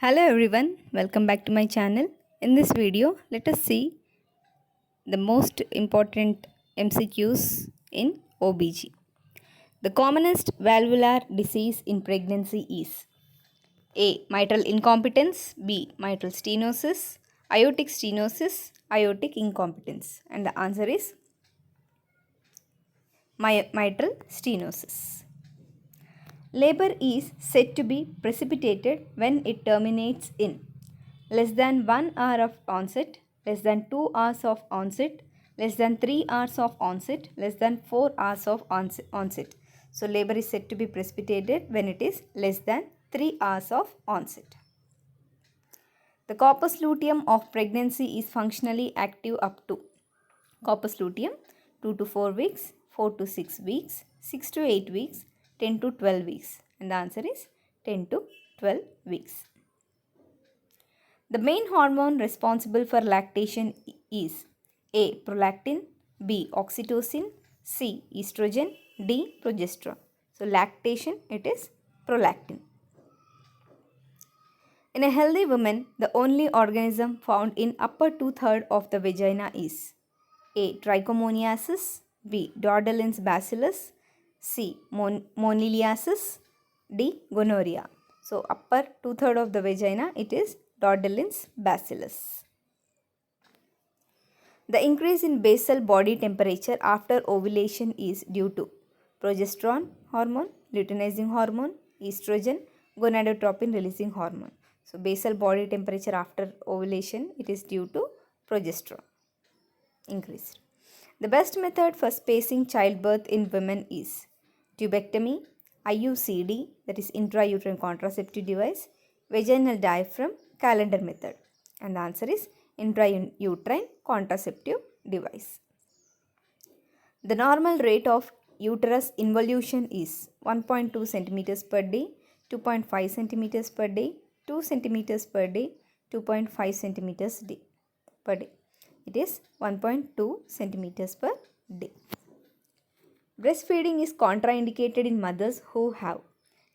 Hello everyone, welcome back to my channel. In this video, let us see the most important MCQs in OBG. The commonest valvular disease in pregnancy is A. Mitral incompetence, B. Mitral stenosis, aortic incompetence. And the answer is mitral stenosis. Labor is said to be precipitated when it terminates in less than 1 hour of onset, less than 2 hours of onset, less than 3 hours of onset, less than 4 hours of onset. So labor is said to be precipitated when it is less than 3 hours of onset. The corpus luteum of pregnancy is functionally active up to corpus luteum 2 to 4 weeks, 4 to 6 weeks, 6 to 8 weeks, 10 to 12 weeks. And the answer is 10 to 12 weeks. The main hormone responsible for lactation is A. Prolactin, B. Oxytocin, C. Estrogen, D. Progesterone. So lactation, it is prolactin. In a healthy woman, the only organism found in upper two-thirds of the vagina is A. Trichomoniasis, B. Dordalin's bacillus, C. Moniliasis, D. Gonorrhea. So upper two-thirds of the vagina, it is Dordalin's bacillus. The increase in basal body temperature after ovulation is due to progesterone hormone, luteinizing hormone, estrogen, gonadotropin releasing hormone. So basal body temperature after ovulation, it is due to progesterone increased. The best method for spacing childbirth in women is tubectomy, IUCD, that is intrauterine contraceptive device, vaginal diaphragm, calendar method. And the answer is intrauterine contraceptive device. The normal rate of uterus involution is 1.2 centimeters per day, 2.5 centimeters per day, 2 centimeters per day, 2.5 centimeters per day. It is 1.2 centimeters per day. Breastfeeding is contraindicated in mothers who have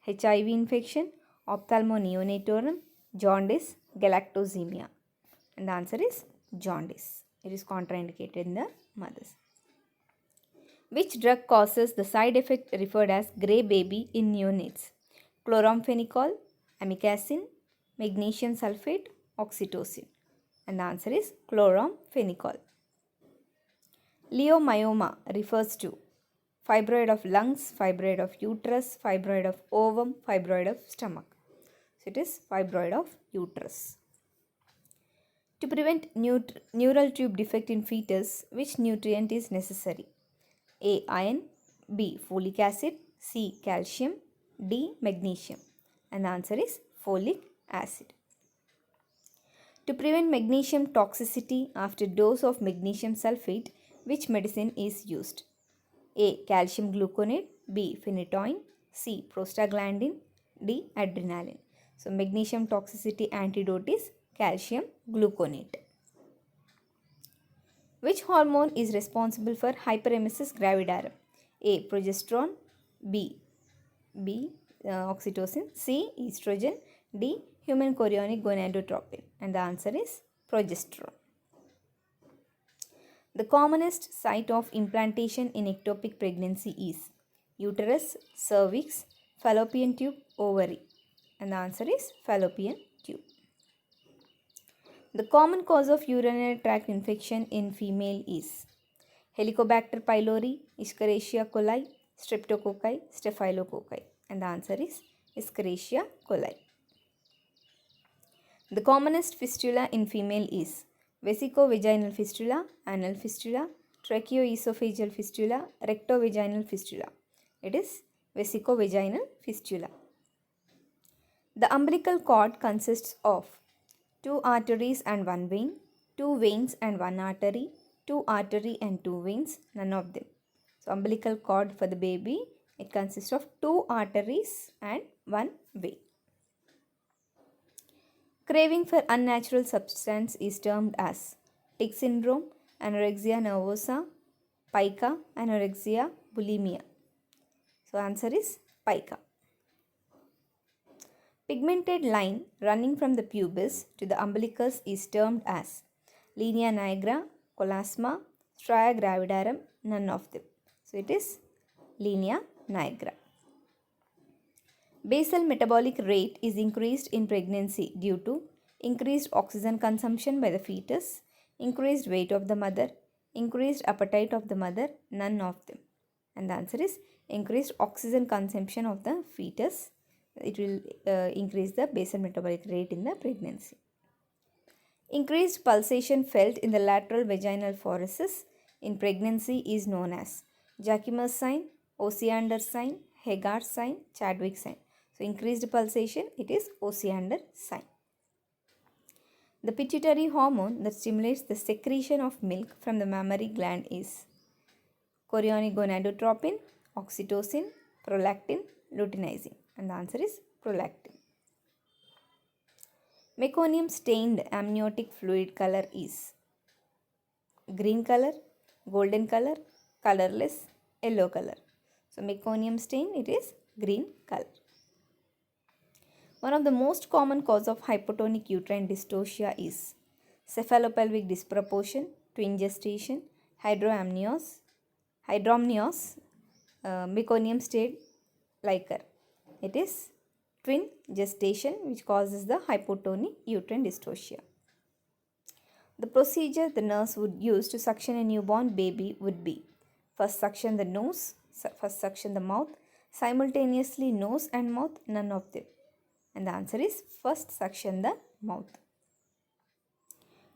HIV infection, ophthalmo-neonatorum, jaundice, galactosemia. And the answer is jaundice. It is contraindicated in the mothers. Which drug causes the side effect referred as grey baby in neonates? Chloramphenicol, amikacin, magnesium sulfate, oxytocin. And the answer is chloramphenicol. Leiomyoma refers to fibroid of lungs, fibroid of uterus, fibroid of ovum, fibroid of stomach. So it is fibroid of uterus. To prevent neural tube defect in fetus, which nutrient is necessary? A. Iron, B. Folic acid, C. Calcium, D. Magnesium. And the answer is folic acid. To prevent magnesium toxicity after dose of magnesium sulfate, which medicine is used? A. Calcium gluconate, B. Phenytoin, C. Prostaglandin, D. Adrenaline. So magnesium toxicity antidote is calcium gluconate. Which hormone is responsible for hyperemesis gravidarum? A. Progesterone, B. Oxytocin, C. Estrogen, D. Human chorionic gonadotropin. And the answer is progesterone. The commonest site of implantation in ectopic pregnancy is uterus, cervix, fallopian tube, ovary. And the answer is fallopian tube. The common cause of urinary tract infection in female is Helicobacter pylori, Escherichia coli, Streptococci, Staphylococci. And the answer is Escherichia coli. The commonest fistula in female is vesicovaginal fistula, anal fistula, tracheoesophageal fistula, rectovaginal fistula. It is vesicovaginal fistula. The umbilical cord consists of 2 arteries and 1 vein, 2 veins and 1 artery, 2 artery and 2 veins, none of them. So umbilical cord for the baby, it consists of 2 arteries and 1 vein. Craving for unnatural substance is termed as tic syndrome, anorexia nervosa, pica, anorexia, bulimia. So answer is pica. Pigmented line running from the pubis to the umbilicus is termed as linea nigra, colasma, stria gravidarum, none of them. So it is linea nigra. Basal metabolic rate is increased in pregnancy due to increased oxygen consumption by the fetus, increased weight of the mother, increased appetite of the mother, none of them. And the answer is increased oxygen consumption of the fetus. It will increase the basal metabolic rate in the pregnancy. Increased pulsation felt in the lateral vaginal foraces in pregnancy is known as Jacquemus sign, Osiander sign, Hegar's sign, Chadwick sign. So increased pulsation, it is Osiander sign. The pituitary hormone that stimulates the secretion of milk from the mammary gland is chorionigonadotropin, oxytocin, prolactin, luteinizing. And the answer is prolactin. Meconium stained amniotic fluid color is green color, golden color, colorless, yellow color. So meconium stain, it is green color. One of the most common cause of hypotonic uterine dystocia is cephalopelvic disproportion, twin gestation, hydromnios, meconium stained liquor. It is twin gestation which causes the hypotonic uterine dystocia. The procedure the nurse would use to suction a newborn baby would be first suction the nose, first suction the mouth, simultaneously nose and mouth, none of them. And the answer is first suction the mouth.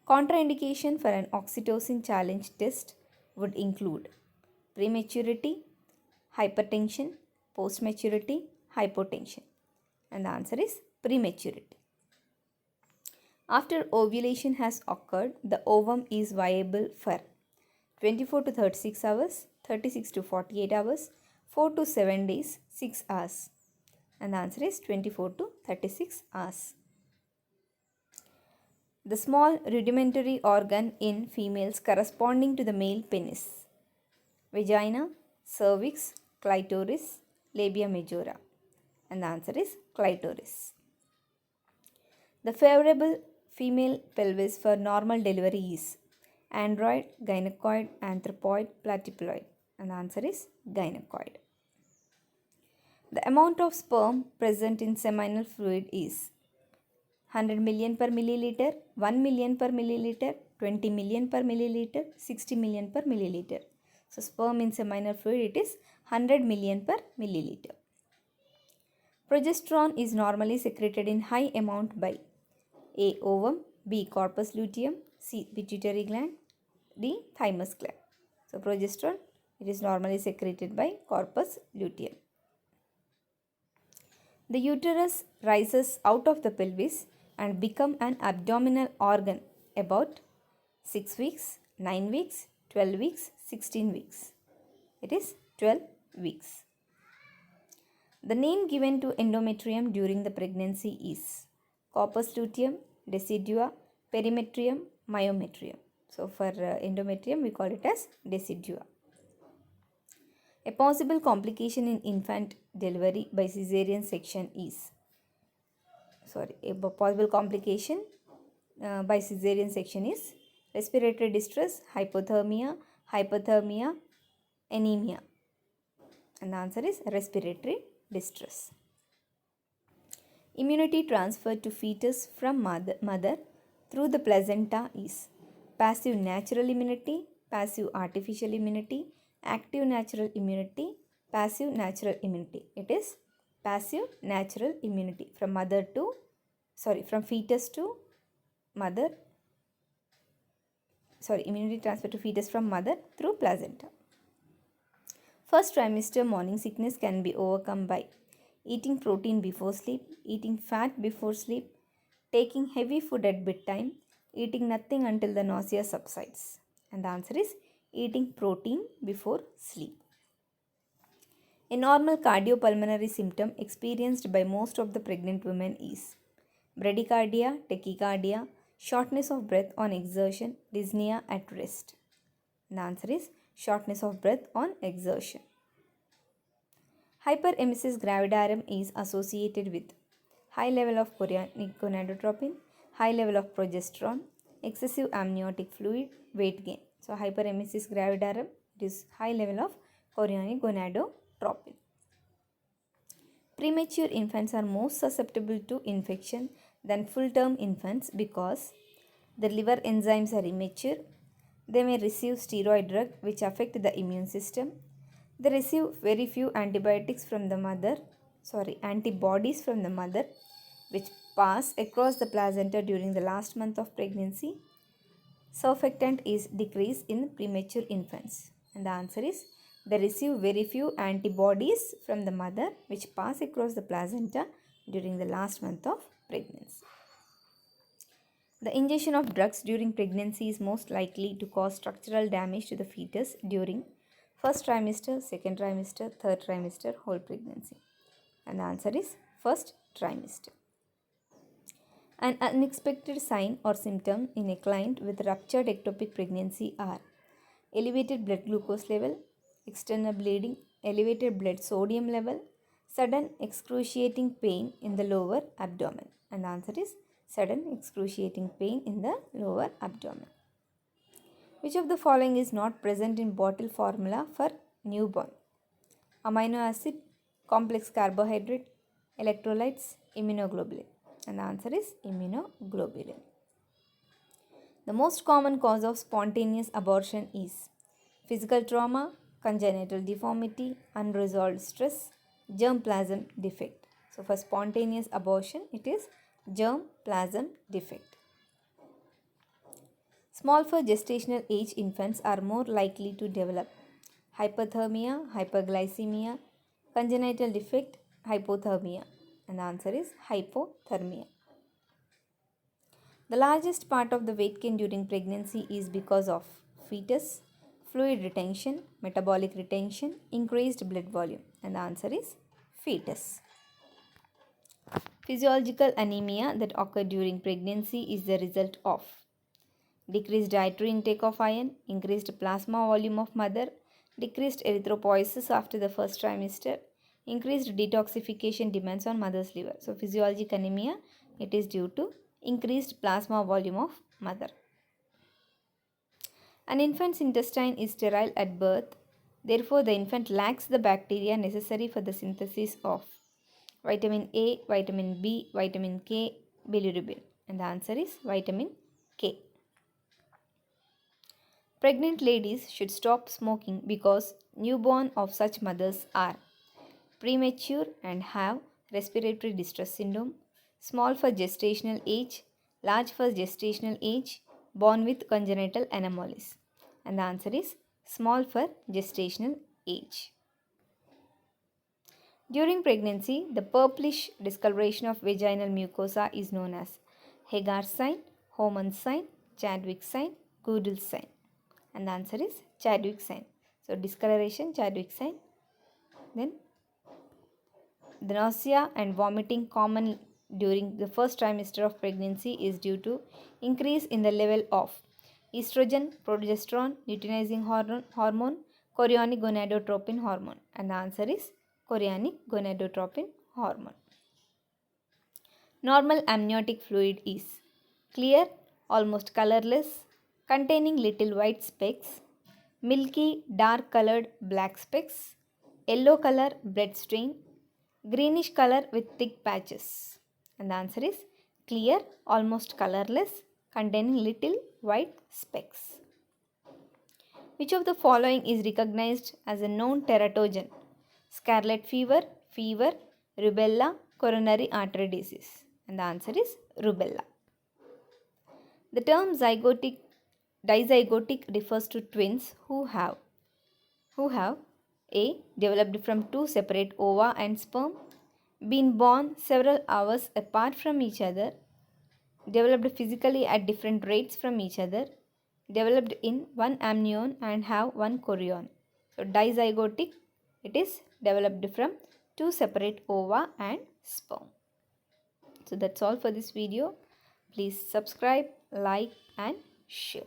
Contraindication for an oxytocin challenge test would include prematurity, hypertension, postmaturity, hypotension. And the answer is prematurity. After ovulation has occurred, the ovum is viable for 24 to 36 hours, 36 to 48 hours, 4 to 7 days, 6 hours. And the answer is 24 to 36 hours. The small rudimentary organ in females corresponding to the male penis. Vagina, cervix, clitoris, labia majora. And the answer is clitoris. The favorable female pelvis for normal delivery is android, gynecoid, anthropoid, platyploid. And the answer is gynecoid. The amount of sperm present in seminal fluid is 100 million per milliliter, 1 million per milliliter, 20 million per milliliter, 60 million per milliliter. So sperm in seminal fluid, it is 100 million per milliliter. Progesterone is normally secreted in high amount by A. Ovum, B. Corpus luteum, C. Pituitary gland, D. Thymus gland. So progesterone, it is normally secreted by corpus luteum. The uterus rises out of the pelvis and become an abdominal organ about 6 weeks, 9 weeks, 12 weeks, 16 weeks. It is 12 weeks. The name given to endometrium during the pregnancy is corpus luteum, decidua, perimetrium, myometrium. So for endometrium we call it as decidua. A possible complication in infant delivery by caesarean section is possible complication by caesarean section is respiratory distress, hypothermia, hyperthermia, anemia. And the answer is respiratory distress. Immunity transferred to fetus from mother through the placenta is passive natural immunity, passive artificial immunity, active natural immunity, passive natural immunity. It is passive natural immunity from fetus to mother. Immunity transfer to fetus from mother through placenta. First trimester morning sickness can be overcome by eating protein before sleep, eating fat before sleep, taking heavy food at bedtime, eating nothing until the nausea subsides. And the answer is eating protein before sleep. A normal cardiopulmonary symptom experienced by most of the pregnant women is bradycardia, tachycardia, shortness of breath on exertion, dyspnea at rest. And the answer is shortness of breath on exertion. Hyperemesis gravidarum is associated with high level of chorionic gonadotropin, high level of progesterone, excessive amniotic fluid, weight gain. So hyperemesis gravidarum, it is high level of chorionic gonadotropin. Premature infants are most susceptible to infection than full-term infants because the liver enzymes are immature. They may receive steroid drug which affect the immune system. They receive very few antibodies from the mother which pass across the placenta during the last month of pregnancy. Surfactant is decreased in premature infants. And the answer is they receive very few antibodies from the mother which pass across the placenta during the last month of pregnancy. The ingestion of drugs during pregnancy is most likely to cause structural damage to the fetus during first trimester, second trimester, third trimester, whole pregnancy. And the answer is first trimester. An unexpected sign or symptom in a client with ruptured ectopic pregnancy are elevated blood glucose level, external bleeding, elevated blood sodium level, sudden excruciating pain in the lower abdomen. And the answer is sudden excruciating pain in the lower abdomen. Which of the following is not present in bottle formula for newborn? Amino acid, complex carbohydrate, electrolytes, immunoglobulin. And the answer is immunoglobulin. The most common cause of spontaneous abortion is physical trauma, congenital deformity, unresolved stress, germ plasm defect. So for spontaneous abortion, it is germ plasm defect. Small for gestational age infants are more likely to develop hypothermia, hyperglycemia, congenital defect, hypothermia. And the answer is hypothermia. The largest part of the weight gain during pregnancy is because of fetus, fluid retention, metabolic retention, increased blood volume. And the answer is fetus. Physiological anemia that occur during pregnancy is the result of decreased dietary intake of iron, increased plasma volume of mother, decreased erythropoiesis after the first trimester, increased detoxification demands on mother's liver. So physiologic anemia, it is due to increased plasma volume of mother. An infant's intestine is sterile at birth. Therefore, the infant lacks the bacteria necessary for the synthesis of vitamin A, vitamin B, vitamin K, bilirubin. And the answer is vitamin K. Pregnant ladies should stop smoking because newborn of such mothers are premature and have respiratory distress syndrome, small for gestational age, large for gestational age, born with congenital anomalies. And the answer is small for gestational age. During pregnancy, the purplish discoloration of vaginal mucosa is known as Hagar sign, Homan sign, Chadwick sign, Goodell sign. And the answer is Chadwick sign. So discoloration, Chadwick sign. Then the nausea and vomiting common during the first trimester of pregnancy is due to increase in the level of estrogen, progesterone, luteinizing hormone, chorionic gonadotropin hormone. And the answer is chorionic gonadotropin hormone. Normal amniotic fluid is clear, almost colorless, containing little white specks, milky dark colored black specks, yellow color blood stain, greenish color with thick patches. And the answer is clear, almost colorless, containing little white specks. Which of the following is recognized as a known teratogen? Scarlet fever, rubella, coronary artery disease. And the answer is rubella. The term dizygotic refers to twins who have A. Developed from two separate ova and sperm, been born several hours apart from each other, developed physically at different rates from each other, developed in one amnion and have one chorion. So dizygotic, it is developed from two separate ova and sperm. So that's all for this video. Please subscribe, like and share.